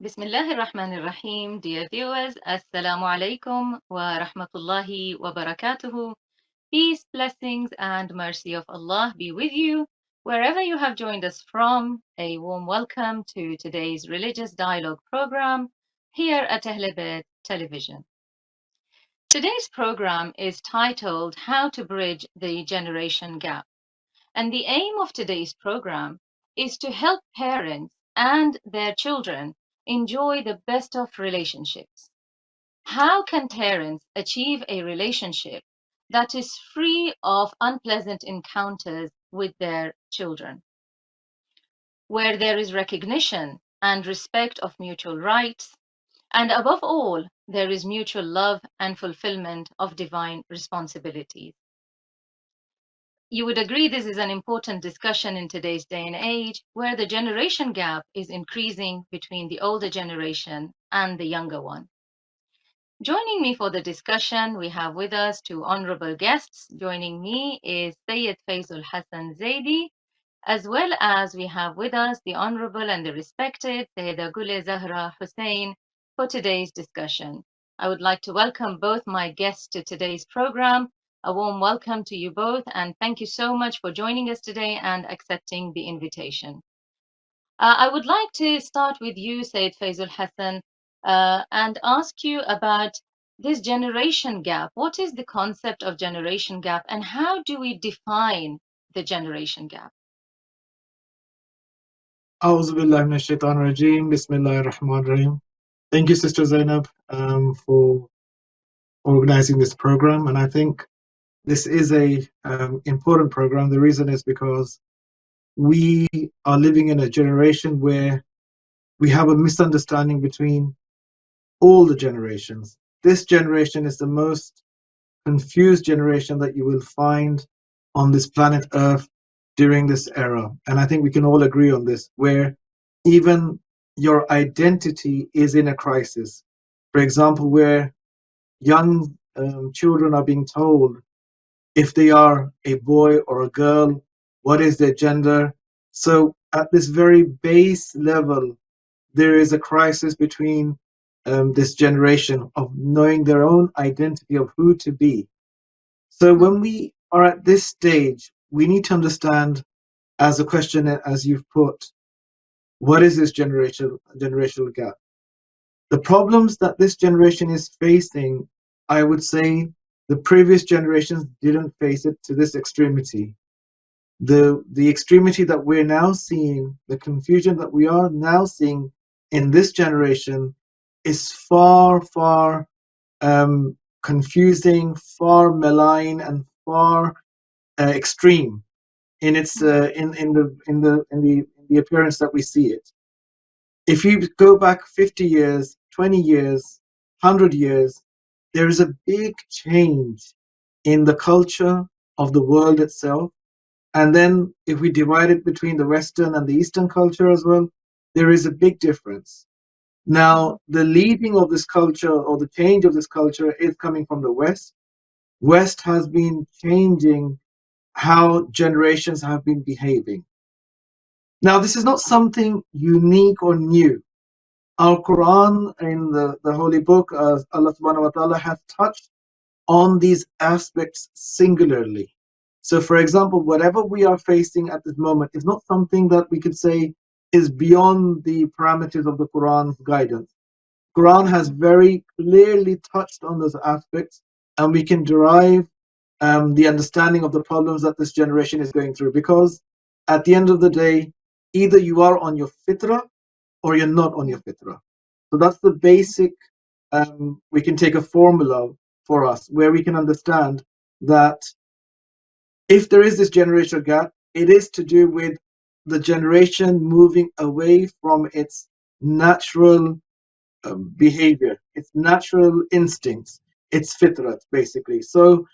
Bismillahir Rahmanir Rahim. Dear viewers, Assalamu alaikum wa rahmatullahi wa barakatuhu. Peace, blessings, and mercy of Allah be with you. Wherever you have joined us from, a warm welcome to today's religious dialogue program here at Ahlebait Television. Today's program is titled How to Bridge the Generation Gap. And the aim of today's program is to help parents and their children enjoy the best of relationships. How can parents achieve a relationship that is free of unpleasant encounters with their children, where there is recognition and respect of mutual rights, and above all, there is mutual love and fulfillment of divine responsibilities? You would agree this is an important discussion in today's day and age, where the generation gap is increasing between the older generation and the younger one. Joining me for the discussion, we have with us two honorable guests. Joining me is Sayyid Faizul Hassan Zaidi, as well as we have with us the honorable and the respected Sayeda Zahra Hussain for today's discussion. I would like to welcome both my guests to today's program. A warm welcome to you both, and thank you so much for joining us today and accepting the invitation. I would like to start with you, Sayyid Faizul Hassan, and ask you about this generation gap. What is the concept of generation gap, and how do we define the generation gap? A'udhu billahi minash shaitanir rajeem. Bismillahir Rahmanir Rahim. Thank you, Sister Zainab, for organizing this program. And I think this is a important program. The reason is because we are living in a generation where we have a misunderstanding between all the generations. This generation is the most confused generation that you will find on this planet Earth during this era. And I think we can all agree on this, where even your identity is in a crisis. For example, where young children are being told if they are a boy or a girl, what is their gender. So at this very base level, there is a crisis between this generation of knowing their own identity of who to be. So when we are at this stage, we need to understand, as a question as you've put, what is this generational gap? The problems that this generation is facing, I would say the previous generations didn't face it to this extremity. The extremity that we're now seeing, the confusion that we are now seeing in this generation is far, far confusing, far malign, and far extreme in its in the appearance that we see it. If you go back 50 years, 20 years, 100 years, there is a big change in the culture of the world itself. And then if we divide it between the Western and the Eastern culture as well, there is a big difference. Now, the leading of this culture or the change of this culture is coming from the West. West has been changing how generations have been behaving. Now, this is not something unique or new. Our Quran in the Holy Book, Allah subhanahu wa ta'ala has touched on these aspects singularly. So, for example, whatever we are facing at this moment is not something that we could say is beyond the parameters of the Quran's guidance. Quran has very clearly touched on those aspects, and we can derive the understanding of the problems that this generation is going through. Because at the end of the day, either you are on your fitrah or you're not on your fitrah. So that's the basic, we can take a formula for us where we can understand that if there is this generational gap, it is to do with the generation moving away from its natural behavior, its natural instincts, its fitrat, basically. So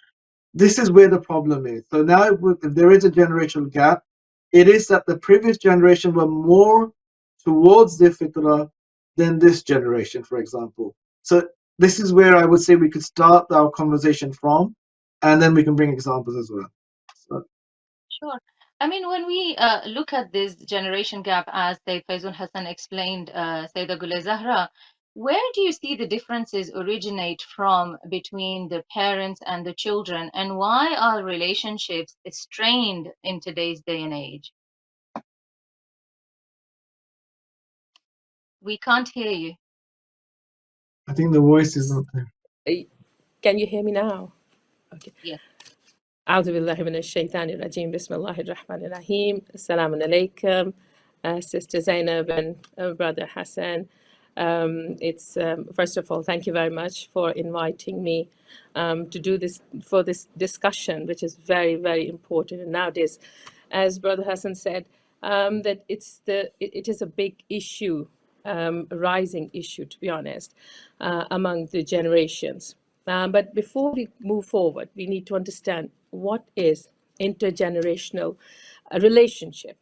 this is where the problem is. So now if there is a generational gap, it is that the previous generation were more towards the fitrah than this generation, for example. So this is where I would say we could start our conversation from, and then we can bring examples as well. So, Sure. I mean, when we look at this generation gap, as Sayyid Faizul Hassan explained, Sayyida Gule Zahra, where do you see the differences originate from between the parents and the children, and why are relationships strained in today's day and age? We can't hear you. I think the voice is not there. Can you hear me now? Okay. Yes. أعوذ بالله من الشيطان الرجيم بسم الله الرحمن الرحيم Assalamu alaikum, Sister Zainab and Brother Hassan. It's first of all, thank you very much for inviting me to do this for this discussion, which is very, very important. And nowadays, as Brother Hassan said, that it is a big issue, a rising issue, to be honest, among the generations. But before we move forward, we need to understand what is intergenerational relationship.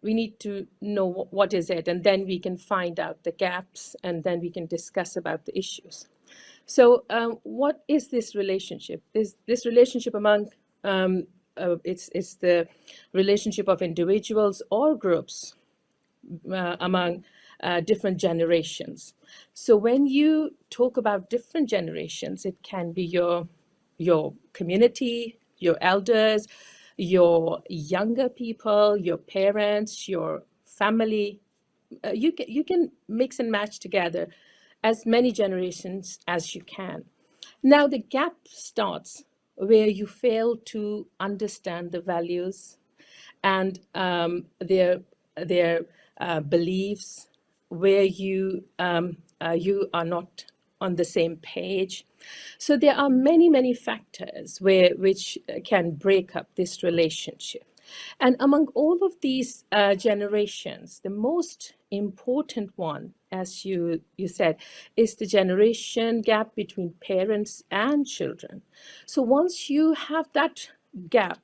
We need to know what is it, and then we can find out the gaps, and then we can discuss about the issues. So what is this relationship? This relationship among, it's the relationship of individuals or groups among different generations. So when you talk about different generations, it can be your community, your elders, your younger people, your parents, your family. You can mix and match together as many generations as you can. Now the gap starts where you fail to understand the values and their beliefs, where you are not on the same page. So there are many factors which can break up this relationship. And among all of these generations, the most important one, as you said, is the generation gap between parents and children. So once you have that gap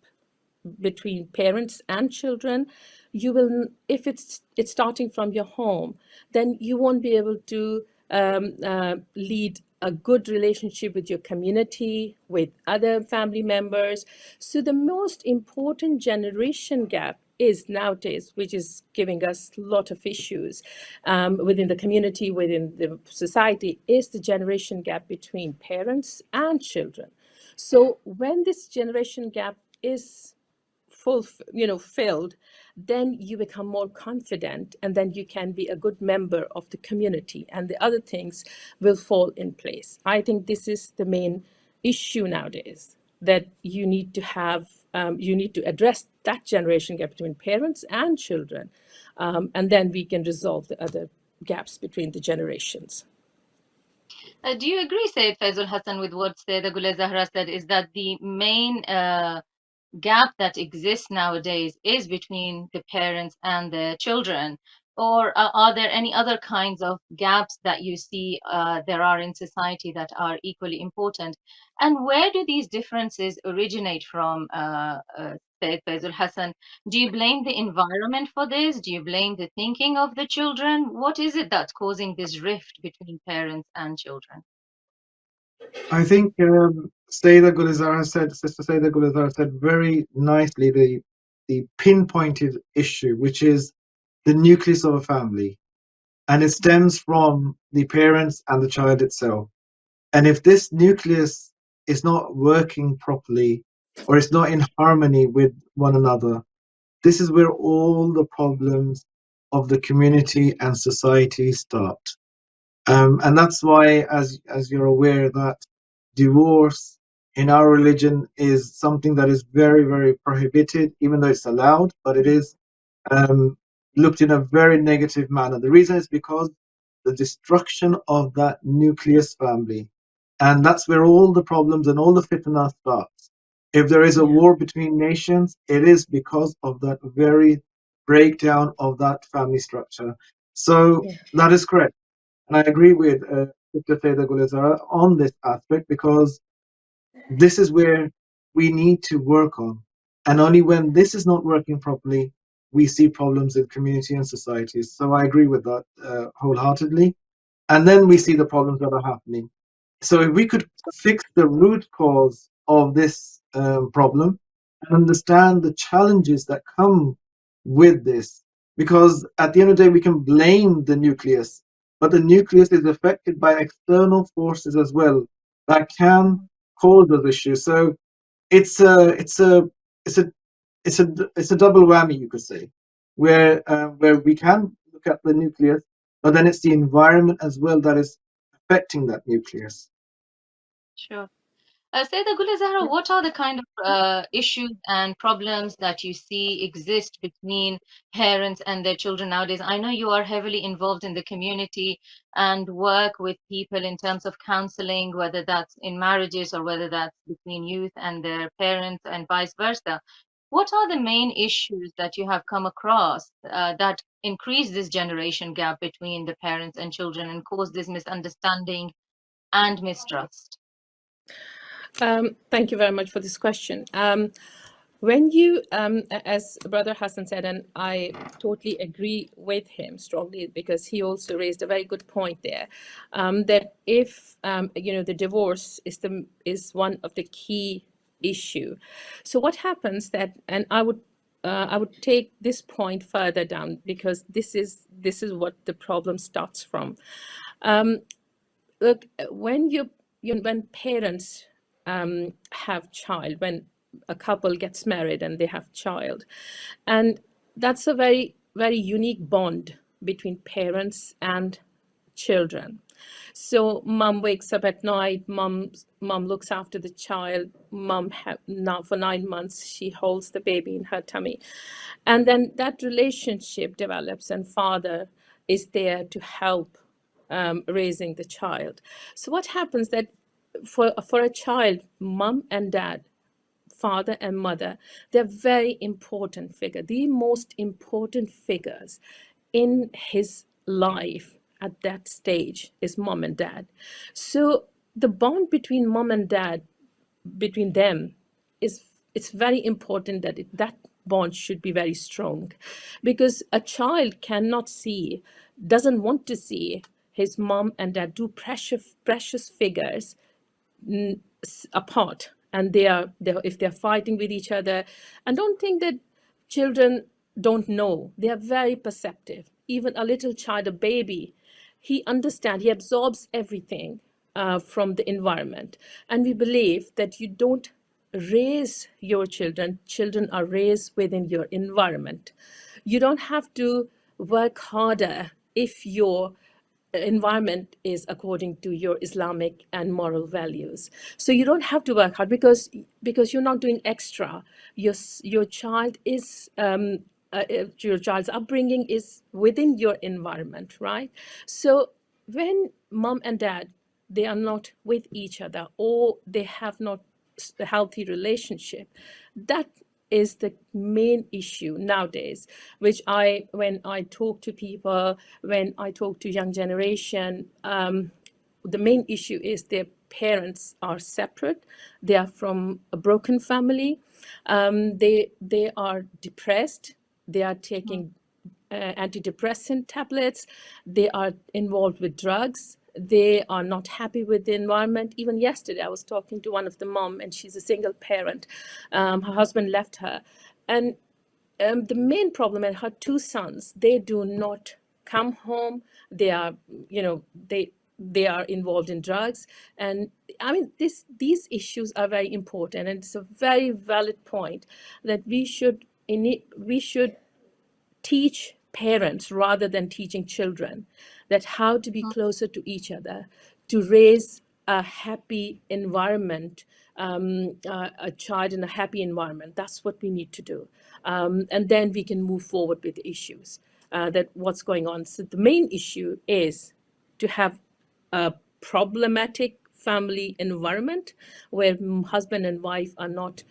between parents and children, you will, if it's starting from your home, then you won't be able to lead a good relationship with your community, with other family members. So the most important generation gap is nowadays, which is giving us a lot of issues within the community, within the society, is the generation gap between parents and children. So when this generation gap is filled, then you become more confident, and then you can be a good member of the community, and the other things will fall in place. I think this is the main issue nowadays, that you need to have, you need to address that generation gap between parents and children, and then we can resolve the other gaps between the generations. Do you agree, Sayyid Faizul Hassan, with what Sayyida Gule Zahra said, is that the main gap that exists nowadays is between the parents and the children? Or are there any other kinds of gaps that you see there are in society that are equally important? And where do these differences originate from, Sayyid Faizul Hassan? Do you blame the environment for this? Do you blame the thinking of the children? What is it that's causing this rift between parents and children? I think Sayeda Gulizar said, Sister Sayeda Gulizar said very nicely the pinpointed issue, which is the nucleus of a family, and it stems from the parents and the child itself. And if this nucleus is not working properly, or it's not in harmony with one another, this is where all the problems of the community and society start. And that's why, as you're aware, that divorce in our religion is something that is very, very prohibited, even though it's allowed, but it is looked in a very negative manner. The reason is because the destruction of that nucleus family, and that's where all the problems and all the fitna starts. If there is a war between nations, it is because of that very breakdown of that family structure. So that is correct. And I agree with Sister Sayeda Gulizara on this aspect, because this is where we need to work on. And only when this is not working properly, we see problems in community and societies. So I agree with that wholeheartedly. And then we see the problems that are happening. So if we could fix the root cause of this problem, and understand the challenges that come with this. Because at the end of the day, we can blame the nucleus, but the nucleus is affected by external forces as well that can cause those issues. So it's a it's a it's a it's a double whammy, you could say, where we can look at the nucleus, but then it's the environment as well that is affecting that nucleus. Sure. Sayeda Gul Zahra, what are the kind of issues and problems that you see exist between parents and their children nowadays? I know you are heavily involved in the community and work with people in terms of counseling, whether that's in marriages or whether that's between youth and their parents and vice versa. What are the main issues that you have come across that increase this generation gap between the parents and children and cause this misunderstanding and mistrust? Thank you very much for this question. When you, as Brother Hassan said, and I totally agree with him strongly, because he also raised a very good point there, that if the divorce is one of the key issue. So what happens that, and I would take this point further down, because this is what the problem starts from. Look, when parents have child, when a couple gets married and they have child, and that's a very, very unique bond between parents and children. So mom wakes up at night, mom looks after the child, now for 9 months she holds the baby in her tummy, and then that relationship develops, and father is there to help raising the child. So what happens that for a child, mom and dad, father and mother, they're very important figure, the most important figures in his life at that stage is mom and dad. So the bond between mom and dad, between them, is, it's very important that that bond should be very strong, because a child cannot see, doesn't want to see his mom and dad, two precious figures, apart, and if they're fighting with each other. And don't think that children don't know, they are very perceptive. Even a little child, a baby, he understands, he absorbs everything from the environment. And we believe that you don't raise your children are raised within your environment. You don't have to work harder if your environment is according to your Islamic and moral values. So you don't have to work hard, because you're not doing extra. Your child is your child's upbringing is within your environment, right? So when mom and dad, they are not with each other, or they have not a healthy relationship, that is the main issue nowadays, which when I talk to people, when I talk to young generation, the main issue is their parents are separate, they are from a broken family, they are depressed, they are taking antidepressant tablets, they are involved with drugs, they are not happy with the environment. Even yesterday I was talking to one of the mom, and she's a single parent. Her husband left her, and the main problem, and her two sons, they do not come home, they are they are involved in drugs. And I mean, these issues are very important, and it's a very valid point that we should teach parents rather than teaching children, that how to be closer to each other, to raise a happy environment, a child in a happy environment. That's what we need to do. And then we can move forward with the issues that what's going on. So the main issue is to have a problematic family environment where husband and wife are not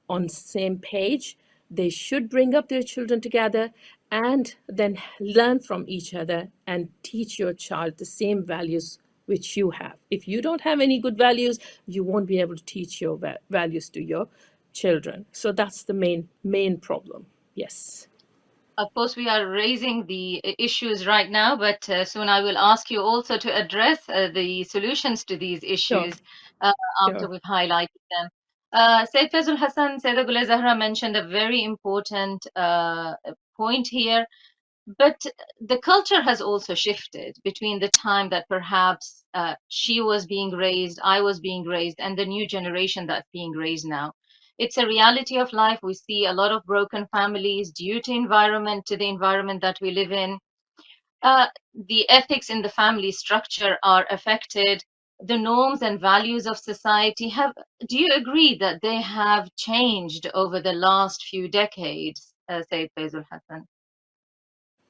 on same page. They should bring up their children together and then learn from each other and teach your child the same values which you have. If you don't have any good values, you won't be able to teach your values to your children. So that's the main problem. Yes. Of course, we are raising the issues right now, but soon I will ask you also to address the solutions to these Sure. issues uh, after Sure. we've highlighted them. Sayyid Faizul Hassan, Sayeda Gule Zahra mentioned a very important point here. But the culture has also shifted between the time that perhaps she was being raised, I was being raised, and the new generation that's being raised now. It's a reality of life. We see a lot of broken families due to the environment that we live in. The ethics in the family structure are affected. The norms and values of society have. Do you agree that they have changed over the last few decades, Sayyid Faizul Hassan?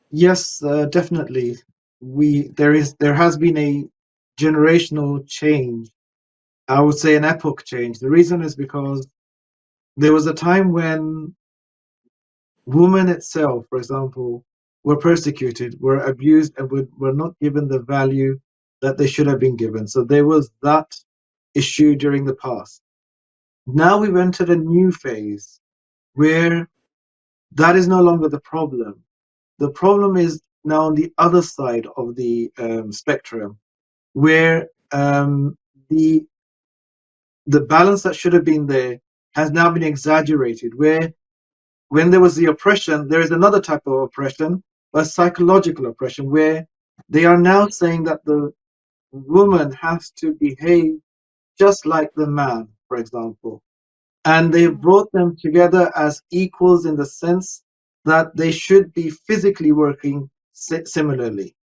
Yes, definitely. There has been a generational change. I would say an epoch change. The reason is because there was a time when women itself, for example, were persecuted, were abused, and were not given the value that they should have been given. So there was that issue during the past. Now we've entered a new phase where that is no longer the problem. The problem is now on the other side of the spectrum, where the balance that should have been there has now been exaggerated. Where when there was the oppression, there is another type of oppression, a psychological oppression, where they are now saying that the woman has to behave just like the man, for example. And they've brought them together as equals in the sense that they should be physically working similarly,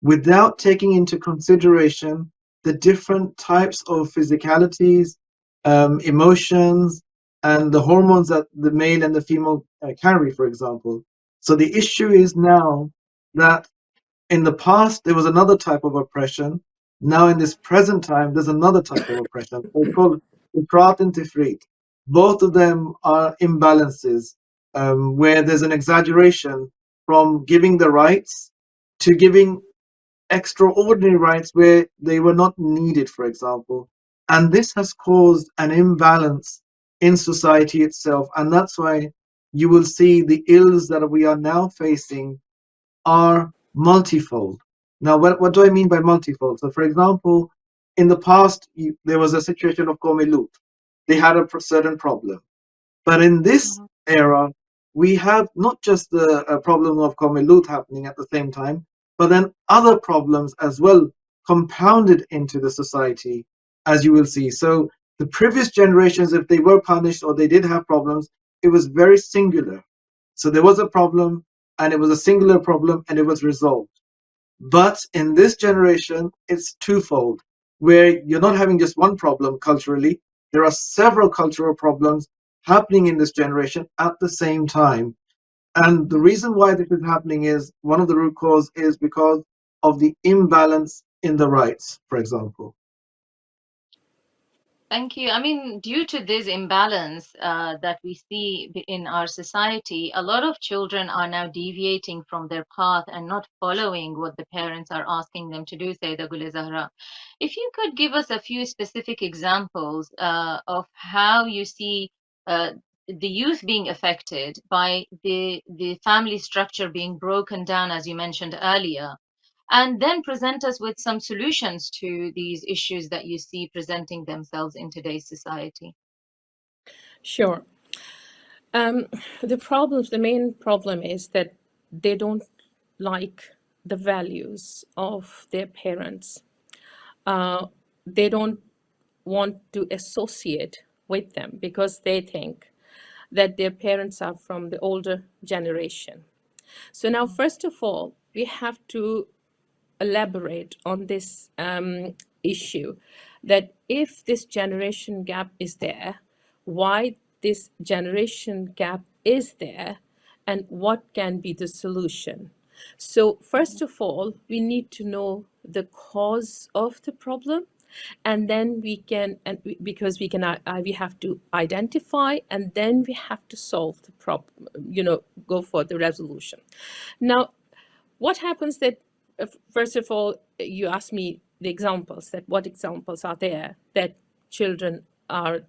without taking into consideration the different types of physicalities, emotions, and the hormones that the male and the female carry, for example. So the issue is now that in the past there was another type of oppression. Now in this present time, there's another type of oppression. It's called ifrat and tifrit. Both of them are imbalances where there's an exaggeration from giving the rights to giving extraordinary rights where they were not needed, for example. And this has caused an imbalance in society itself. And that's why you will see the ills that we are now facing are multifold. Now, what do I mean by multifold? So, for example, in the past, there was a situation of Qawm Lut. They had a certain problem. But in this era, we have not just the problem of Qawm Lut happening at the same time, but then other problems as well compounded into the society, as you will see. So the previous generations, if they were punished or they did have problems, it was very singular. So there was a problem, and it was a singular problem, and it was resolved. But in this generation, it's twofold, where you're not having just one problem culturally, there are several cultural problems happening in this generation at the same time. And the reason why this is happening is one of the root cause is because of the imbalance in the rights, for example. Thank you. I mean, due to this imbalance that we see in our society, a lot of children are now deviating from their path and not following what the parents are asking them to do, Sayyidah Gule Zahra. If you could give us a few specific examples of how you see the youth being affected by the family structure being broken down, as you mentioned earlier, and then present us with some solutions to these issues that you see presenting themselves in today's society. Sure. The main problem is that they don't like the values of their parents. They don't want to associate with them because they think that their parents are from the older generation. So now, first of all, we have to elaborate on this issue, that if this generation gap is there, why this generation gap is there, and what can be the solution. So first of all, we need to know the cause of the problem, and then because we have to identify, and then we have to solve the problem, go for the resolution. Now, what happens that, first of all, you asked me the examples, that what examples are there that children are,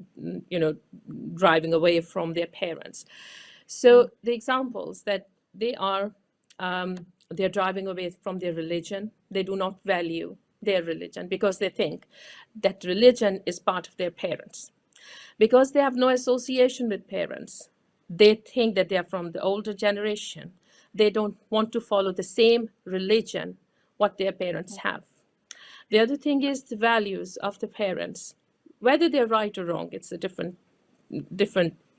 driving away from their parents. So the examples that they're driving away from their religion. They do not value their religion because they think that religion is part of their parents. because they have no association with parents. They think that they are from the older generation. They don't want to follow the same religion what their parents have. The other thing is the values of the parents. Whether they're right or wrong, it's a different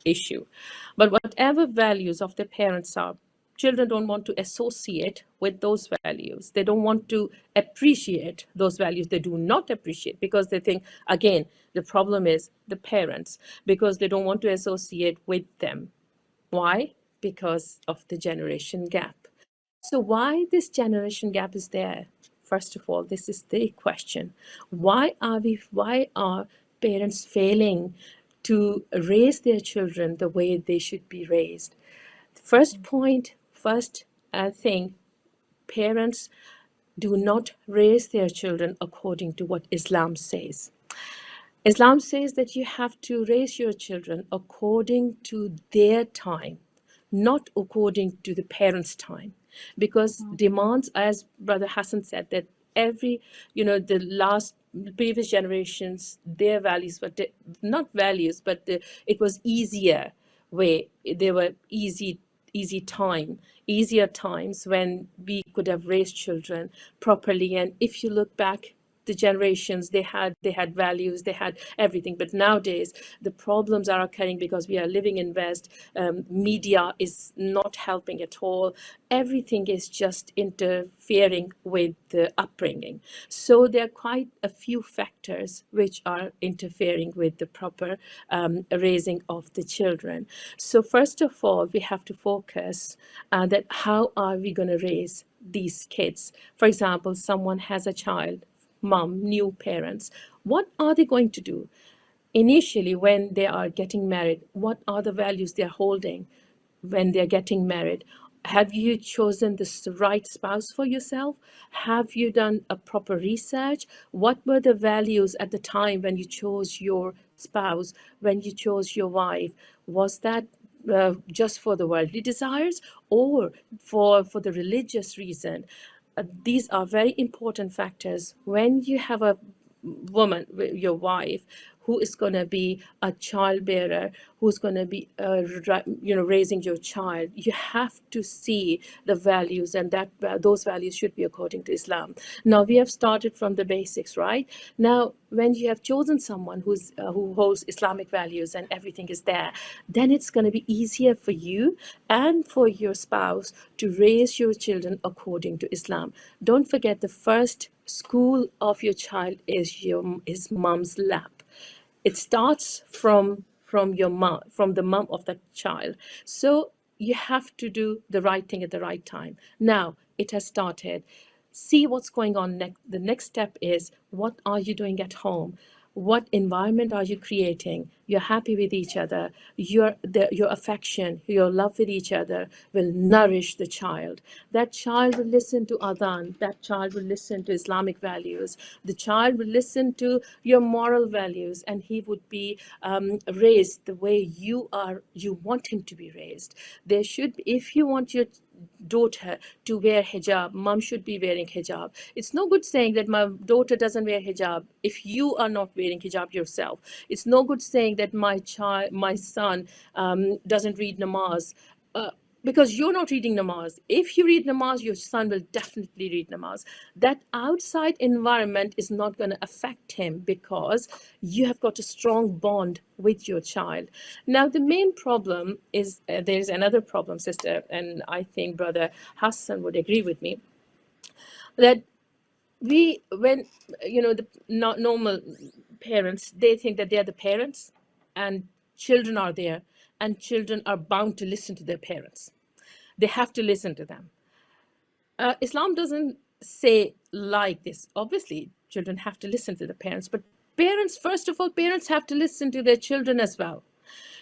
issue. But whatever values of their parents are, children don't want to associate with those values. They don't want to appreciate those values. They do not appreciate because they think, again, the problem is the parents, because they don't want to associate with them. Why? Because of the generation gap. So why this generation gap is there? First of all, this is the question. Why are parents failing to raise their children the way they should be raised? First thing, parents do not raise their children according to what Islam says. Islam says that you have to raise your children according to their time, not according to the parents' time, because demands, as Brother Hassan said, that the last previous generations, their values were not values, but it was easier way. They were easier times when we could have raised children properly. And if you look back, the generations, they had values, they had everything. But nowadays the problems are occurring because we are living in West. Media is not helping at all. Everything is just interfering with the upbringing. So there are quite a few factors which are interfering with the proper raising of the children. So first of all, we have to focus that how are we going to raise these kids? For example, someone has a child, mom, new parents. What are they going to do? Initially, when they are getting married, what are the values they're holding when they're getting married? Have you chosen the right spouse for yourself? Have you done a proper research? What were the values at the time when you chose your spouse, when you chose your wife? Was that just for the worldly desires or for the religious reason? These are very important factors. When you have a woman, your wife, who is going to be a child bearer, who's going to be raising your child, you have to see the values, and that those values should be according to Islam. Now we have started from the basics, right? Now when you have chosen someone who holds Islamic values and everything is there, then it's going to be easier for you and for your spouse to raise your children according to Islam. Don't forget, the first school of your child is mom's lap. It starts from your mom, from the mom of that child. So you have to do the right thing at the right time. Now it has started. See what's going on next. The next step is, what are you doing at home? What environment are you creating? You're happy with each other. Your affection, your love with each other will nourish the child. That child will listen to adhan. That child will listen to Islamic values. The child will listen to your moral values, and he would be raised the way you want him to be raised. There should be, if you want your daughter to wear hijab, mom should be wearing hijab. It's no good saying that my daughter doesn't wear hijab if you are not wearing hijab yourself. It's no good saying that my son doesn't read namaz because you're not reading namaz. If you read namaz, your son will definitely read namaz. That outside environment is not going to affect him because you have got a strong bond with your child. Now, the main problem is there's another problem, sister, and I think Brother Hassan would agree with me, that when the not normal parents, they think that they are the parents and children are there, and children are bound to listen to their parents. They have to listen to them. Islam doesn't say like this. Obviously, children have to listen to the parents, but parents, first of all, parents have to listen to their children as well.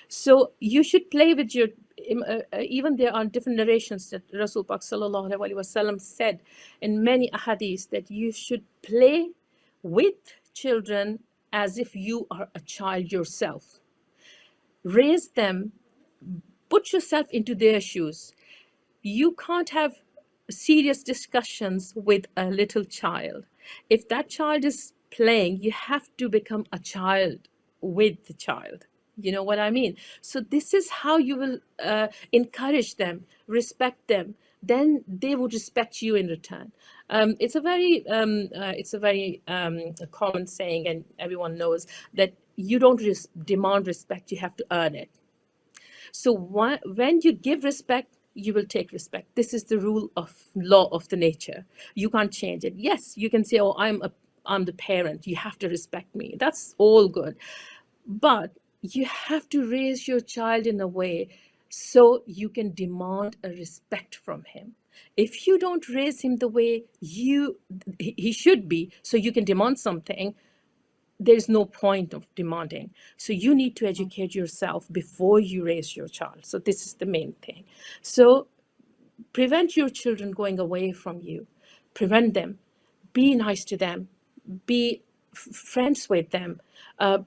So you should play with your, even there are different narrations that Rasul Pak Sallallahu Alaihi Wasallam said in many ahadith that you should play with children as if you are a child yourself. Raise them, put yourself into their shoes. You can't have serious discussions with a little child. If that child is playing, you have to become a child with the child. You know what I mean? So this is how you will encourage them, respect them. Then they would respect you in return. It's a very common saying, and everyone knows that you don't demand respect; you have to earn it. So when you give respect, you will take respect. This is the rule of law of the nature. You can't change it. Yes, you can say, "Oh, I'm the parent. You have to respect me." That's all good, but you have to raise your child in a way so you can demand a respect from him. If you don't raise him the way he should be, so you can demand something, there's no point of demanding. So you need to educate yourself before you raise your child. So this is the main thing. So prevent your children going away from you. Prevent them. Be nice to them. Be friends with them.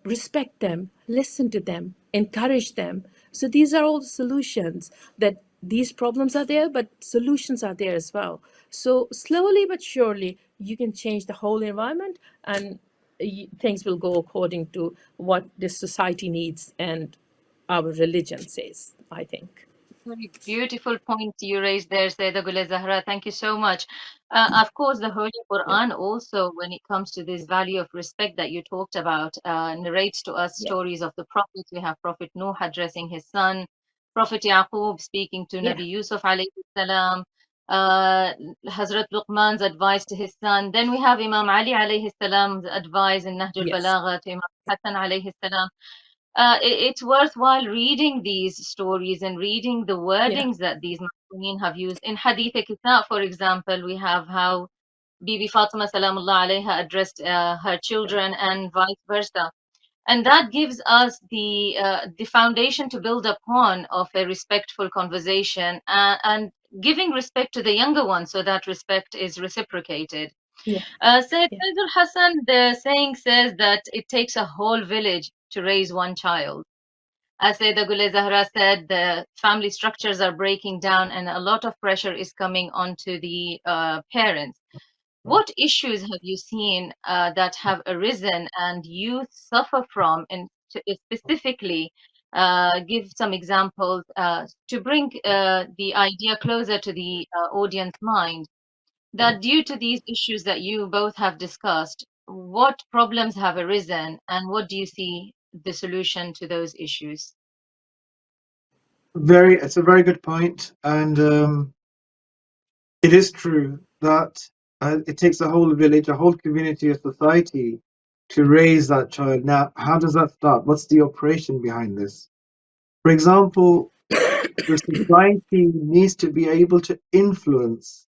Respect them. Listen to them. Encourage them. So these are all the solutions. That these problems are there, but solutions are there as well. So slowly but surely, you can change the whole environment, and things will go according to what this society needs and our religion says, I think. Very beautiful point you raised there, Sayeda Gule Zahra. Thank you so much. Of course, the Holy Yeah, Quran also, when it comes to this value of respect that you talked about, narrates to us yeah, stories of the prophets. We have Prophet Nuh addressing his son, Prophet Yaqub speaking to yeah, Nabi Yusuf alayhi salam, uh, Hazrat Luqman's advice to his son. Then we have Imam Ali alayhi salam's advice in Nahj yes, al-Balagha to Imam Hassan alayhi salam. It's worthwhile reading these stories and reading the yeah, wordings that these Muslimin have used. In Hadith Kitab, for example, we have how Bibi Fatima Salamullah alayha addressed her children and vice versa. And that gives us the foundation to build upon of a respectful conversation and giving respect to the younger ones so that respect is reciprocated. yeah, Sayyid yeah, Faizul Hassan, the saying says that it takes a whole village to raise one child. As Sayyidah Gule Zahra said, the family structures are breaking down and a lot of pressure is coming onto the parents. What issues have you seen that have arisen and you suffer from, and specifically give some examples to bring the idea closer to the audience mind? That due to these issues that you both have discussed, what problems have arisen and what do you see the solution to those issues? It's a very good point, and it is true that it takes a whole village, a whole community, a society to raise that child. Now, how does that start? What's the operation behind this? For example, the society needs to be able to influence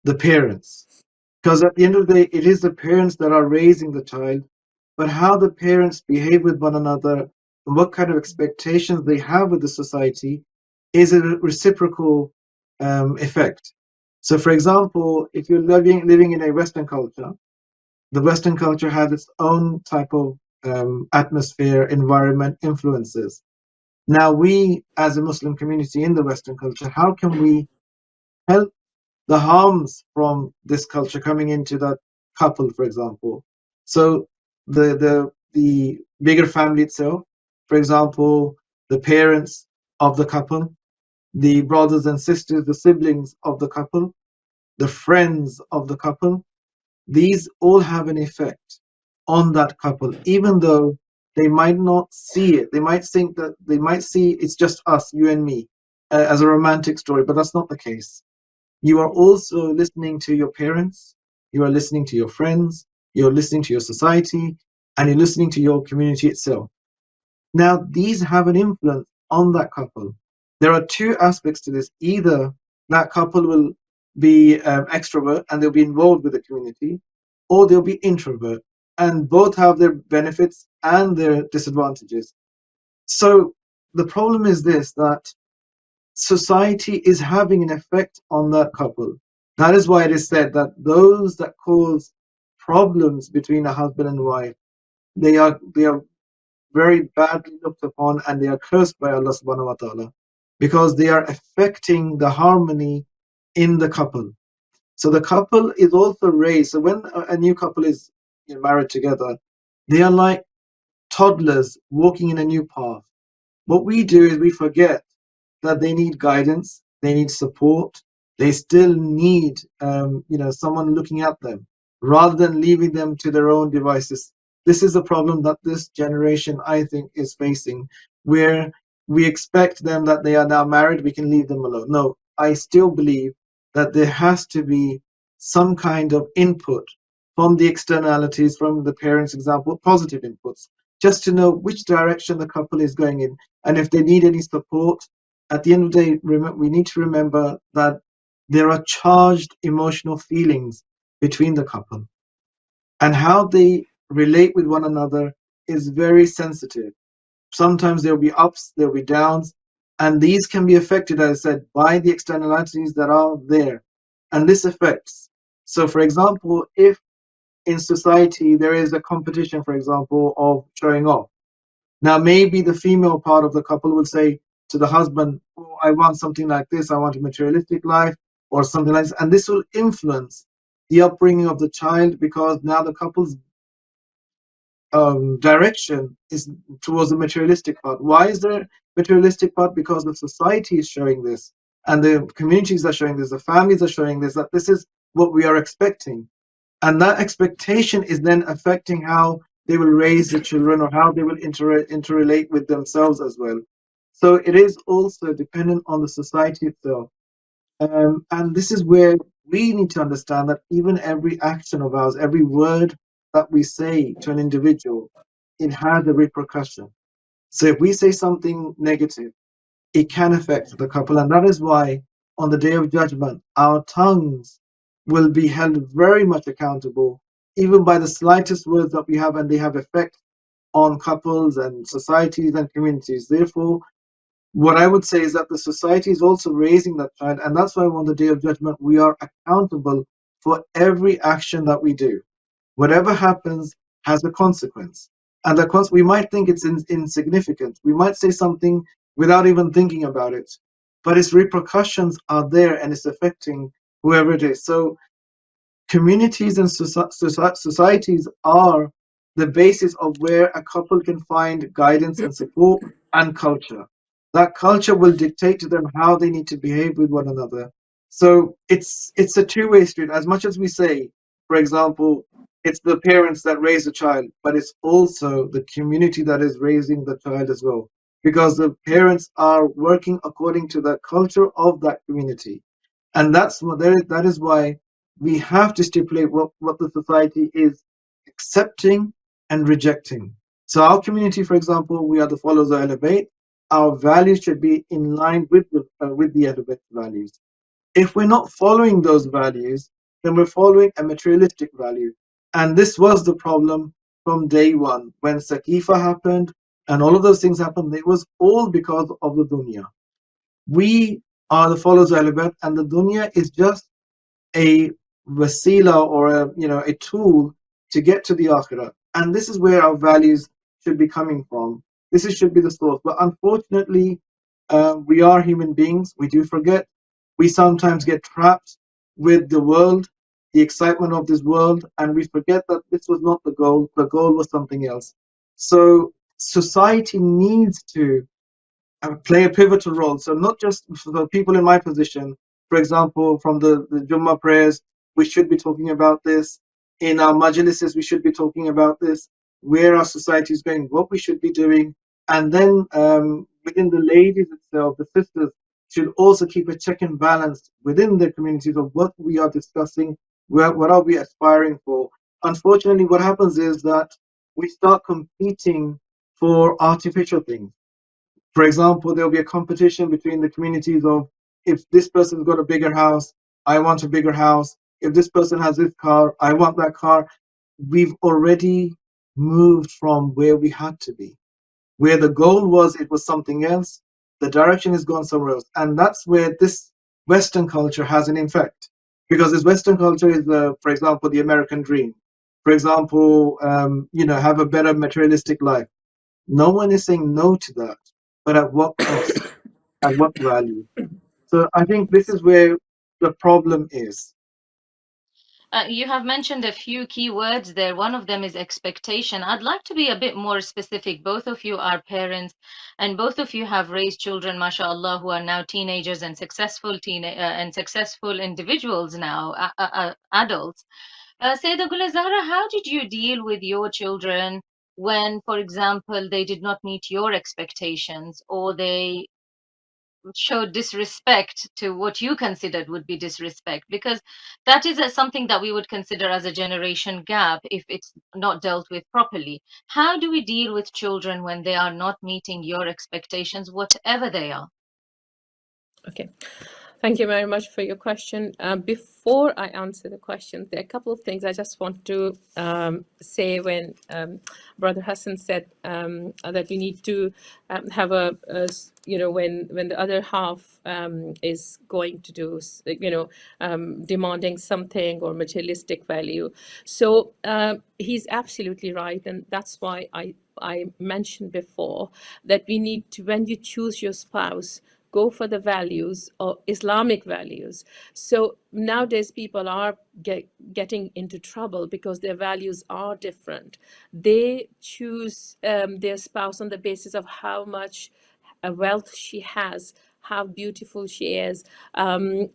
the parents. Because at the end of the day, it is the parents that are raising the child, but how the parents behave with one another and what kind of expectations they have with the society is a reciprocal effect. So, for example, if you're living in a Western culture, the Western culture has its own type of atmosphere, environment, influences. Now, we as a Muslim community in the Western culture, how can we help the harms from this culture coming into that couple, for example? So the bigger family itself, for example, the parents of the couple, the brothers and sisters, the siblings of the couple, the friends of the couple, these all have an effect on that couple, even though they might not see it. They might think that they might see it's just us, you and me, as a romantic story, but that's not the case. You are also listening to your parents, you are listening to your friends, you're listening to your society, and you're listening to your community itself. Now, these have an influence on that couple. There are two aspects to this. Either that couple will be extrovert and they'll be involved with the community, or they'll be introvert, and both have their benefits and their disadvantages. So the problem is this, that society is having an effect on that couple. That is why it is said that those that cause problems between a husband and wife, they are very badly looked upon and they are cursed by Allah subhanahu wa ta'ala, because they are affecting the harmony in the couple. So the couple is also raised. So when a new couple is married together, they are like toddlers walking in a new path. What we do is we forget that they need guidance, they need support, they still need someone looking at them rather than leaving them to their own devices. This is the problem that this generation, I think, is facing, where we expect them that they are now married, we can leave them alone. No, I still believe that there has to be some kind of input from the externalities, from the parents' example, positive inputs, just to know which direction the couple is going in. And if they need any support, at the end of the day, we need to remember that there are charged emotional feelings between the couple, and how they relate with one another is very sensitive. Sometimes there'll be ups, there'll be downs, and these can be affected, as I said, by the externalities that are there. And this affects. So, for example, if in society there is a competition, for example, of showing off, now, maybe the female part of the couple will say to the husband, "Oh, I want something like this, I want a materialistic life," or something like this. And this will influence the upbringing of the child, because now the couple's direction is towards the materialistic part. Why is there materialistic part? Because the society is showing this, and the communities are showing this, the families are showing this, that this is what we are expecting. And that expectation is then affecting how they will raise the children, or how they will interrelate with themselves as well. So it is also dependent on the society itself. And this is where we need to understand that even every action of ours, every word that we say to an individual, it has a repercussion. So if we say something negative, it can affect the couple. And that is why on the day of judgment, our tongues will be held very much accountable, even by the slightest words that we have, and they have effect on couples and societies and communities. Therefore, what I would say is that the society is also raising that child, and that's why on the day of judgment we are accountable for every action that we do. Whatever happens has a consequence, and we might think it's insignificant. We might say something without even thinking about it, but its repercussions are there, and it's affecting whoever it is. So communities and societies are the basis of where a couple can find guidance and support, and culture. That culture will dictate to them how they need to behave with one another. So it's a two-way street. As much as we say, for example, it's the parents that raise the child, but it's also the community that is raising the child as well, because the parents are working according to the culture of that community. And that is why we have to stipulate what the society is accepting and rejecting. So our community, for example, we are the followers of Ahlebait. Our values should be in line with the Ahlebait values. If we're not following those values, then we're following a materialistic value. And this was the problem from day one. When Saqifa happened and all of those things happened, it was all because of the dunya. We are the followers of Ahlebait, and the dunya is just a wasila, or a tool to get to the akhirah. And this is where our values should be coming from. Should be the source. But unfortunately, we are human beings. We do forget. We sometimes get trapped with the world, the excitement of this world, and we forget that this was not the goal. The goal was something else. So society needs to play a pivotal role. So not just for the people in my position, for example, from the Jummah prayers, we should be talking about this. In our majlises, we should be talking about this, where our society is going, what we should be doing. And then within the ladies itself, the sisters should also keep a check and balance within the communities of what we are discussing, what are we aspiring for. Unfortunately, what happens is that we start competing for artificial things. For example, there'll be a competition between the communities of, if this person's got a bigger house, I want a bigger house. If this person has this car, I want that car. We've already moved from where we had to be. Where the goal was, it was something else. The direction is gone somewhere else. And that's where this Western culture has an effect. Because this Western culture is, for example, the American dream. For example, have a better materialistic life. No one is saying no to that, but at what cost? At what value? So I think this is where the problem is. You have mentioned a few key words there. One of them is expectation. I'd like to be a bit more specific. Both of you are parents, and both of you have raised children, mashallah, who are now teenagers and successful individuals now, adults. Sayeda Zahra, how did you deal with your children when, for example, they did not meet your expectations, or they showed disrespect to what you considered would be disrespect? Because that is something that we would consider as a generation gap if it's not dealt with properly. How do we deal with children when they are not meeting your expectations, whatever they are? Okay. Thank you very much for your question. Before I answer the question, there are a couple of things I just want to say. When Brother Hassan said that we need to have when the other half is going to do, demanding something or materialistic value. So he's absolutely right. And that's why I mentioned before that we need to, when you choose your spouse, go for the values or Islamic values. So nowadays people are getting into trouble because their values are different. They choose their spouse on the basis of how much wealth she has, how beautiful she is, and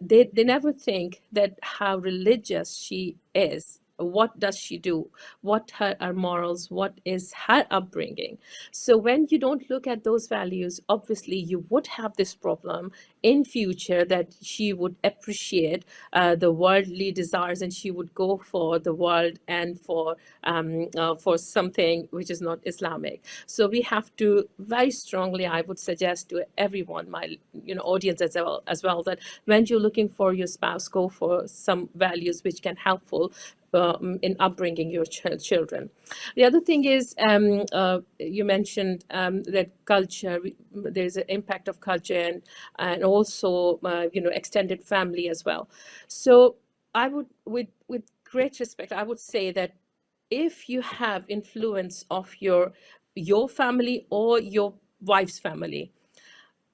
they never think that how religious she is. What does she do? What are morals? What is her upbringing? So when you don't look at those values, obviously you would have this problem in future, that she would appreciate the worldly desires and she would go for the world and for something which is not Islamic. So we have to very strongly, I would suggest to everyone, my audience as well, that when you're looking for your spouse, go for some values which can helpful in upbringing your children. The other thing is, you mentioned that culture, there's an impact of culture, and also extended family as well. So I would, with great respect, I would say that if you have influence of your family or your wife's family,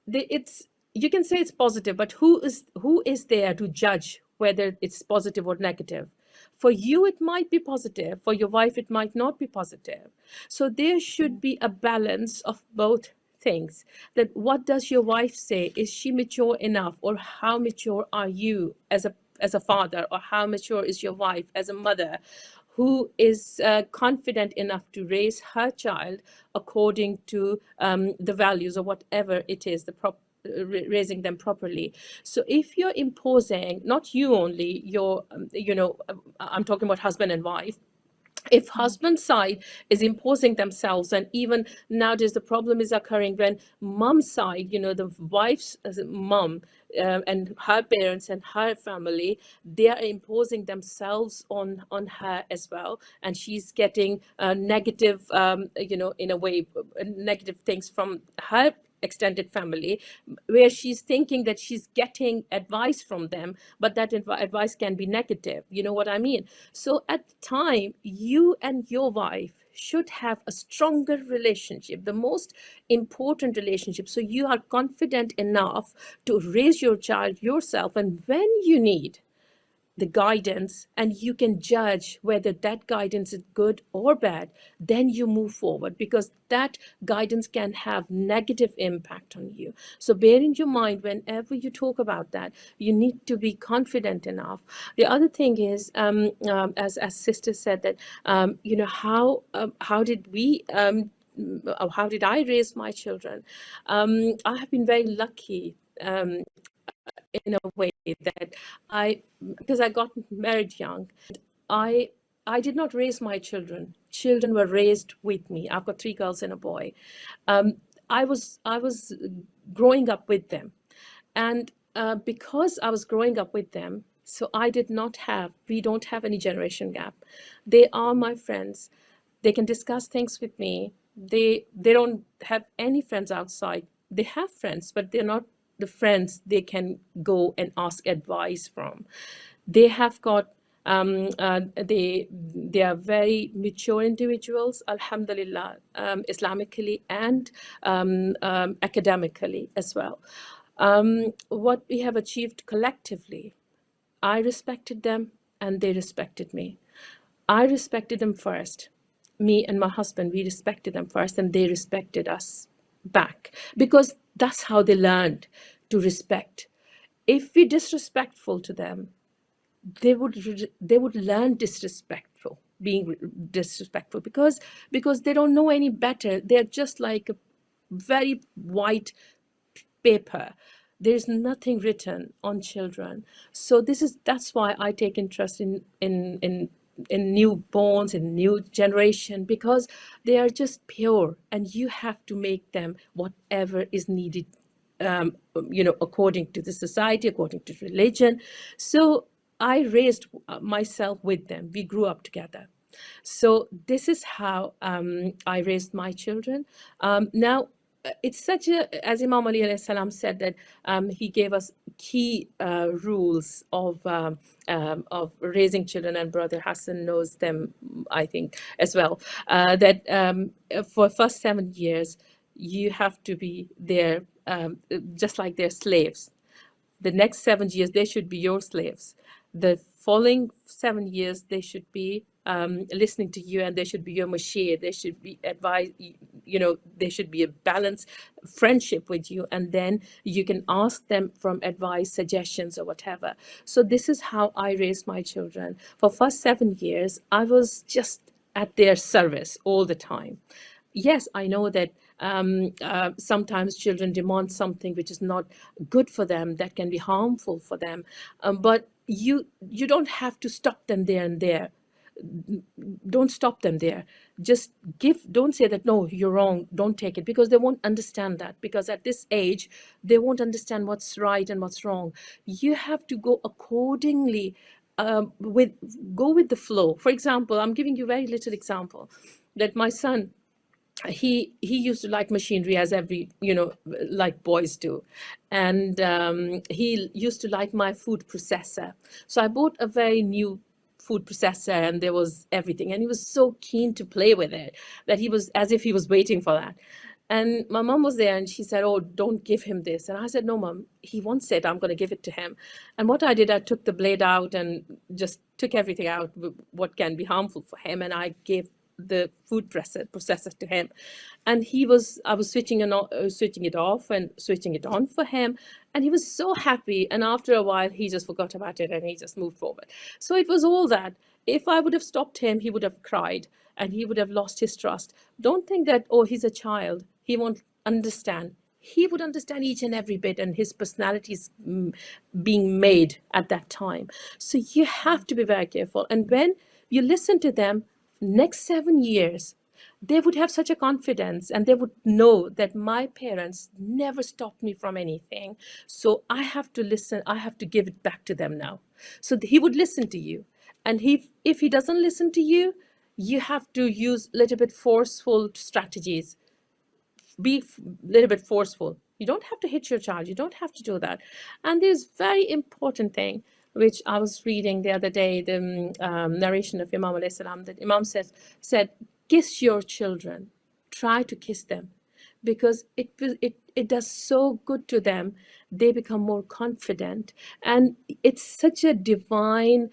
it's, you can say it's positive, but who is there to judge whether it's positive or negative? For you it might be positive, for your wife it might not be positive. So there should be a balance of both things. That what does your wife say? Is she mature enough, or how mature are you as a father, or how mature is your wife as a mother, who is confident enough to raise her child according to the values or whatever it is, raising them properly. So if you're imposing, not you only, your I'm talking about husband and wife, if husband's side is imposing themselves, and even nowadays the problem is occurring when mom's side, the wife's mom and her parents and her family, they are imposing themselves on her as well, and she's getting negative, in a way, negative things from her extended family, where she's thinking that she's getting advice from them, but that advice can be negative. You know what I mean? So at the time, you and your wife should have a stronger relationship, the most important relationship, so you are confident enough to raise your child yourself, and when you need the guidance and you can judge whether that guidance is good or bad, then you move forward, because that guidance can have negative impact on you. So bear in your mind, whenever you talk about that, you need to be confident enough. The other thing is, as sister said, that how did I raise my children? I have been very lucky, in a way, that because I got married young, I did not raise my children. Children were raised with me. I've got 3 girls and a boy. I was growing up with them, and because I was growing up with them, so we don't have any generation gap. They are my friends. They can discuss things with me. They don't have any friends outside. They have friends, but they're not the friends they can go and ask advice from. They have got they are very mature individuals, alhamdulillah, Islamically and academically as well. What we have achieved collectively, I respected them, and they respected me. I respected them first. Me and my husband, we respected them first, and they respected us back, because that's how they learned to respect. If we're disrespectful to them, they would learn being disrespectful, because they don't know any better. They're just like a very white paper. There's nothing written on children. So that's why I take interest in newborns, in new generation, because they are just pure, and you have to make them whatever is needed, according to the society, according to religion. So I raised myself with them. We grew up together. So this is how I raised my children. Now, it's such a, as Imam Ali alayhi salam said, that he gave us key rules of raising children, and Brother Hassan knows them, I think, as well. That for first 7 years, you have to be there, just like their slaves. The next 7 years, they should be your slaves. The following 7 years, they should be listening to you, and they should be your mashir. They should be advised, they should be a balanced friendship with you, and then you can ask them from advice, suggestions, or whatever. So this is how I raised my children. For first 7 years, I was just at their service all the time. Yes, I know that sometimes children demand something which is not good for them, that can be harmful for them, but you don't have to stop them there and there. Don't stop them there. Just don't say that, no, you're wrong, don't take it, because they won't understand that, because at this age they won't understand what's right and what's wrong. You have to go accordingly, go with the flow. For example, I'm giving you very little example, that my son, he used to like machinery, as every like boys do, and he used to like my food processor. So I bought a very new food processor, and there was everything, and he was so keen to play with it that he was as if he was waiting for that. And my mom was there, and she said, oh, don't give him this. And I said, no, Mom, he wants it, I'm going to give it to him. And what I did, I took the blade out and just took everything out, what can be harmful for him, and I gave the food processor to him. And I was switching it off and switching it on for him, and he was so happy. And after a while, he just forgot about it, and he just moved forward. So it was all that. If I would have stopped him, he would have cried, and he would have lost his trust. Don't think that, oh, he's a child, he won't understand. He would understand each and every bit, and his personality is being made at that time. So you have to be very careful. And when you listen to them, next 7 years, they would have such a confidence, and they would know that my parents never stopped me from anything. So I have to listen. I have to give it back to them now. So he would listen to you. And if he doesn't listen to you, you have to use a little bit forceful strategies. Be a little bit forceful. You don't have to hit your child. You don't have to do that. And there's very important thing, which I was reading the other day, the narration of Imam alayhi salam, that Imam said, kiss your children, try to kiss them, because it does so good to them. They become more confident, and it's such a divine,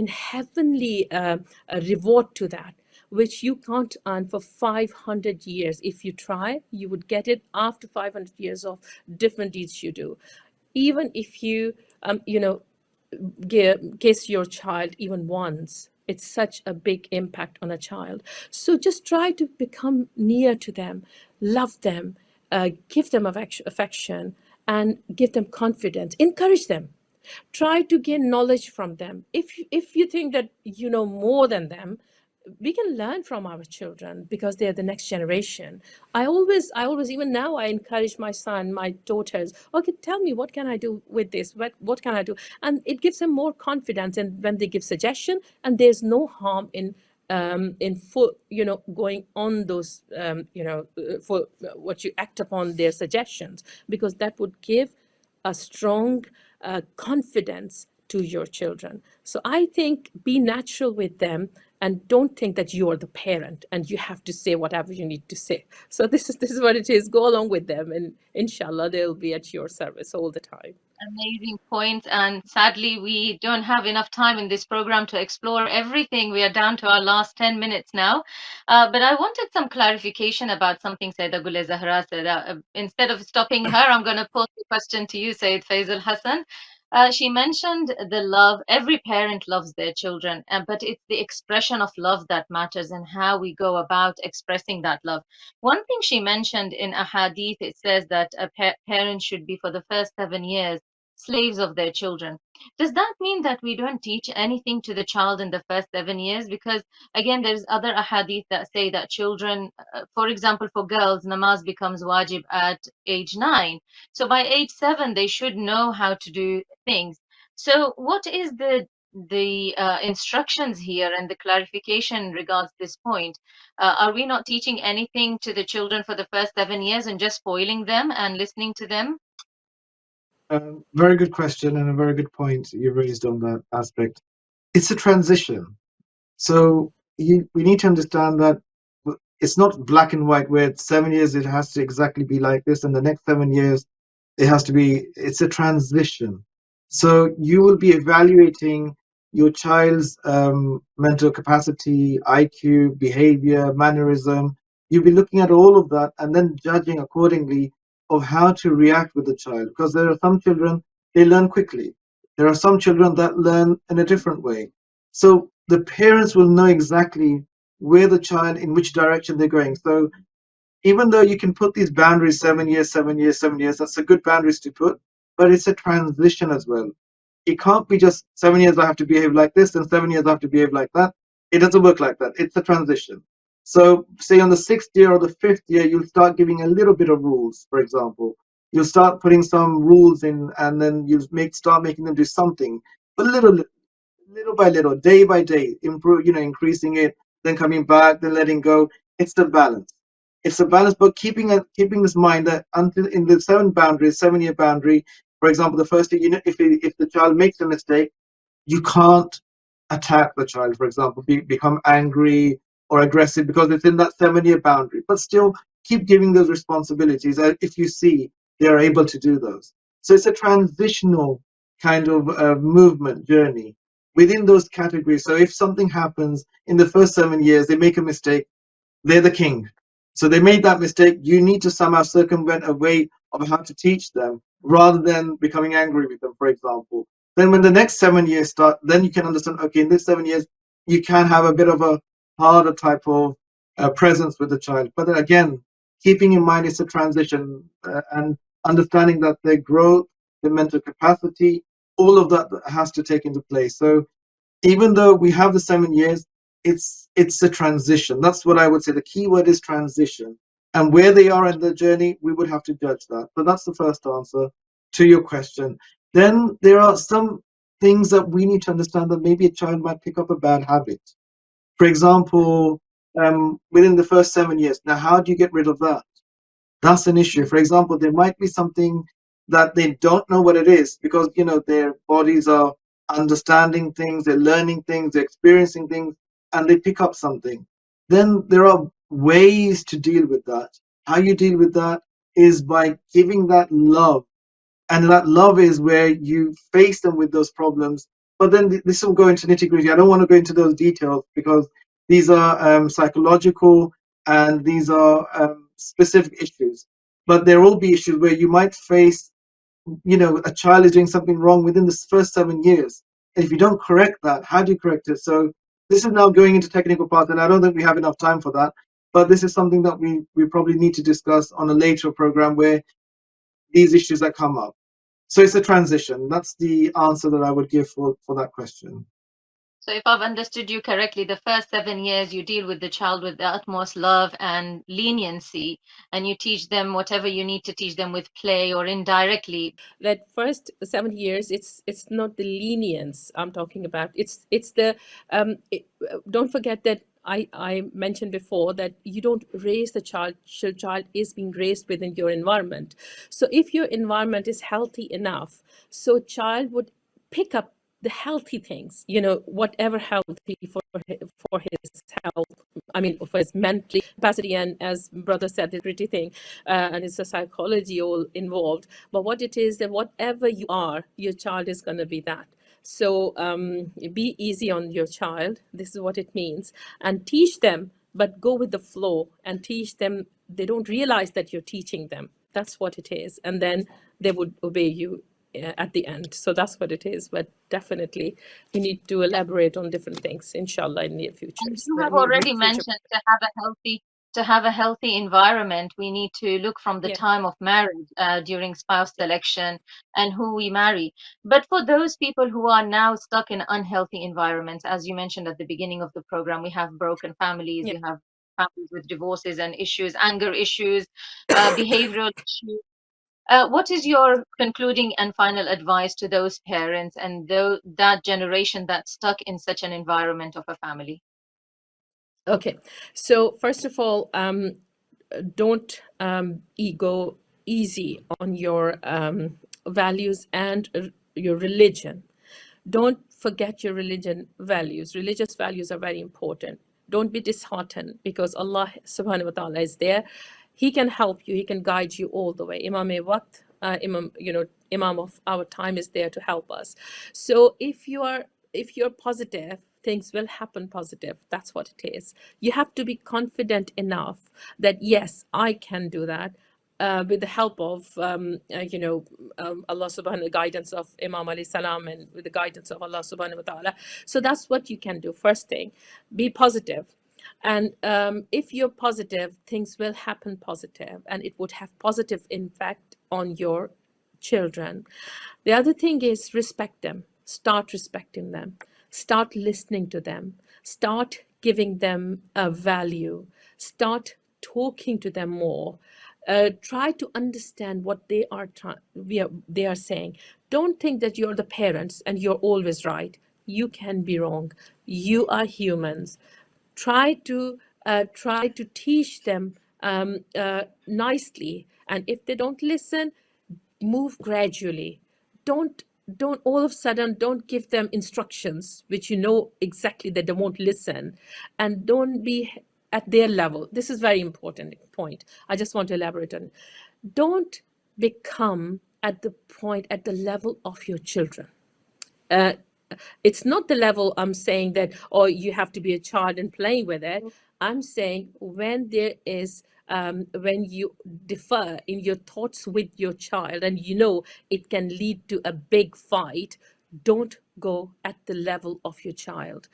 heavenly reward to that, which you can't earn for 500 years. If you try, you would get it after 500 years of different deeds you do. Even if you, kiss your child even once, it's such a big impact on a child. So just try to become near to them, love them, give them affection, and give them confidence. Encourage them. Try to gain knowledge from them. If you think that you know more than them, we can learn from our children, because they're the next generation. I always, even now, I encourage my son, my daughters, okay, tell me, what can I do with this? What can I do? And it gives them more confidence. And when they give suggestion, and there's no harm in full, going on those, for what you act upon their suggestions, because that would give a strong confidence to your children. So I think be natural with them and don't think that you're the parent and you have to say whatever you need to say. So this is what it is. Go along with them and inshallah they'll be at your service all the time. Amazing point. And sadly, we don't have enough time in this program to explore everything. We are down to our last 10 minutes now. But I wanted some clarification about something Sayeda Gule Zahra said. Instead of stopping her, I'm going to pose the question to you, Sayyid Faizul Hassan. She mentioned the love. Every parent loves their children, but it's the expression of love that matters and how we go about expressing that love. One thing she mentioned in a hadith, it says that a parent should be for the first 7 years slaves of their children. Does that mean that we don't teach anything to the child in the first 7 years? Because again, there's other ahadith that say that children, for example, for girls, namaz becomes wajib at age 9. So by age 7, they should know how to do things. So what is the instructions here and the clarification regards this point? Are we not teaching anything to the children for the first 7 years and just spoiling them and listening to them? Very good question and a very good point you raised on that aspect. It's a transition. So we need to understand that it's not black and white where 7 years it has to exactly be like this and the next 7 years it has to be, it's a transition. So you will be evaluating your child's mental capacity, IQ, behavior, mannerism. You'll be looking at all of that and then judging accordingly of how to react with the child. Because there are some children, they learn quickly. There are some children that learn in a different way. So the parents will know exactly where the child, in which direction they're going. So even though you can put these boundaries, 7 years, 7 years, 7 years, that's a good boundaries to put, but it's a transition as well. It can't be just 7 years I have to behave like this and 7 years I have to behave like that. It doesn't work like that. It's a transition. So say on the 6th year or the 5th year, you'll start giving a little bit of rules, for example. You'll start putting some rules in and then you start making them do something. But little by little, day by day, improve, increasing it, then coming back, then letting go. It's the balance. It's a balance, but keeping this mind that until in the 7-year boundary, for example, the first year, if the child makes a mistake, you can't attack the child, for example, become angry or aggressive because it's in that 7-year boundary. But still, keep giving those responsibilities if you see they are able to do those. So it's a transitional kind of movement journey within those categories. So if something happens in the first 7 years, they make a mistake, they're the king. So they made that mistake. You need to somehow circumvent a way of how to teach them rather than becoming angry with them, for example. Then when the next 7 years start, then you can understand, okay, in this 7 years, you can have a bit of a harder type of presence with the child. But then again, keeping in mind it's a transition and understanding that their growth, their mental capacity, all of that has to take into place. So even though we have the 7 years, it's a transition. That's what I would say. The key word is transition. And where they are in the journey, we would have to judge that. So that's the first answer to your question. Then there are some things that we need to understand that maybe a child might pick up a bad habit. For example, within the first 7 years. Now, how do you get rid of that? That's an issue. For example, there might be something that they don't know what it is because their bodies are understanding things, they're learning things, they're experiencing things, and they pick up something. Then there are ways to deal with that. How you deal with that is by giving that love. And that love is where you face them with those problems. But then this will go into nitty-gritty. I don't want to go into those details because these are psychological and these are specific issues. But there will be issues where you might face, a child is doing something wrong within the first 7 years. If you don't correct that, how do you correct it? So this is now going into technical part, and I don't think we have enough time for that. But this is something that we probably need to discuss on a later program where these issues that come up. So it's a transition. That's the answer that I would give for that question. So if I've understood you correctly, the first 7 years you deal with the child with the utmost love and leniency, and you teach them whatever you need to teach them with play or indirectly. That first 7 years, it's not the lenience I'm talking about. It's the don't forget that I mentioned before that you don't raise the child. Child is being raised within your environment. So if your environment is healthy enough, so child would pick up the healthy things, you know, whatever healthy for his health, I mean, for his mental capacity, and as brother said, the pretty thing, and it's a psychology all involved. But what it is that whatever you are, your child is going to be that. So be easy on your child. This is what it means. And teach them, but go with the flow and teach them. They don't realize that you're teaching them. That's what it is. And then they would obey you at the end. So that's what it is. But definitely, we need to elaborate on different things, inshallah, in near And futures. you have Near already future. mentioned to have a healthy environment, we need to look from the Yeah. time of marriage during spouse selection and who we marry. But for those people who are now stuck in unhealthy environments, as you mentioned at the beginning of the program, we have broken families, Yeah. we have families with divorces and issues, anger issues, behavioral issues. What is your concluding and final advice to those parents and that generation that's stuck in such an environment of a family? Okay. So first of all, don't go easy on your values and your religion. Don't forget your religion values. Religious values are very important. Don't be disheartened because Allah subhanahu wa ta'ala is there. He can help you. He can guide you all the way. Imam of our time is there to help us. So if you're positive, things will happen positive. That's what it is. You have to be confident enough that yes, I can do that. With the help of Allah subhanahu, the guidance of Imam alayhi salam, and with the guidance of Allah subhanahu wa ta'ala. So that's what you can do. First thing, be positive. And if you're positive, things will happen positive, and it would have positive impact on your children. The other thing is respect them. Start respecting them. Start listening to them. Start giving them a value. Start talking to them more. Try to understand what they are saying. Don't think that you're the parents and you're always right. You can be wrong. You are humans. Try to teach them nicely, and if they don't listen, move gradually. Don't all of a sudden, don't give them instructions which you know exactly that they won't listen, and don't be at their level. This is very important point. I just want to elaborate on it. Don't become at the level of your children. uh, it's not the level I'm saying that, oh, you have to be a child and playing with it. I'm saying when you differ in your thoughts with your child and you know it can lead to a big fight, don't go at the level of your child.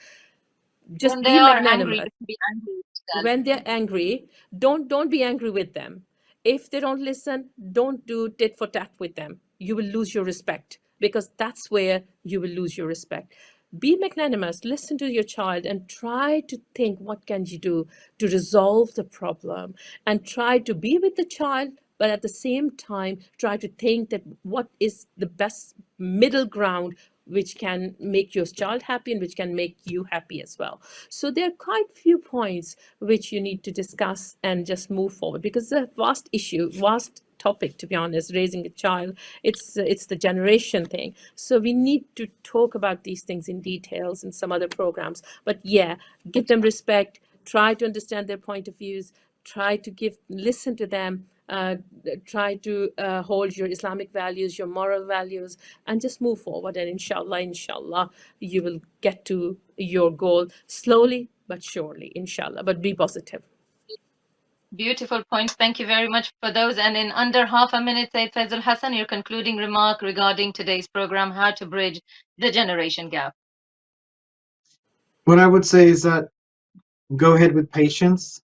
Just When they be are angry, magnanimous. you can be angry with them. When they're angry, don't be angry with them. If they don't listen, don't do tit for tat with them. You will lose your respect, because that's where you will lose your respect. Be magnanimous, listen to your child, and try to think what can you do to resolve the problem, and try to be with the child, but at the same time try to think that what is the best middle ground which can make your child happy and which can make you happy as well. So there are quite few points which you need to discuss and just move forward, because it's a vast issue, vast topic, to be honest. Raising a child, it's the generation thing. So we need to talk about these things in details in some other programs. But yeah, give them respect, try to understand their point of views, try to listen to them, try to hold your Islamic values, your moral values, and just move forward. And inshallah, you will get to your goal slowly but surely, inshallah. But be positive. Beautiful points. Thank you very much for those. And in under half a minute, Said Faizul Hassan, your concluding remark regarding today's program, how to bridge the generation gap. What I would say is that go ahead with patience.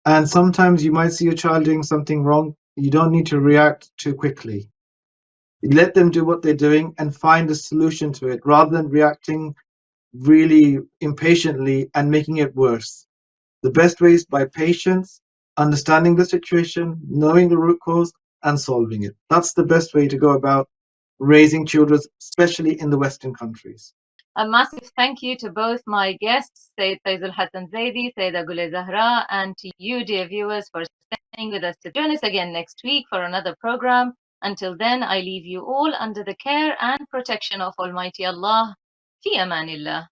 And sometimes you might see your child doing something wrong. You don't need to react too quickly. Let them do what they're doing and find a solution to it rather than reacting really impatiently and making it worse. The best way is by patience, understanding the situation, knowing the root cause, and solving it. That's the best way to go about raising children, especially in the Western countries. A massive thank you to both my guests, Sayyid Faizul Hassan Zaidi, Sayeda Gule Zahra, and to you, dear viewers, for staying with us. To join us again next week for another program. Until then, I leave you all under the care and protection of Almighty Allah. في أمان الله.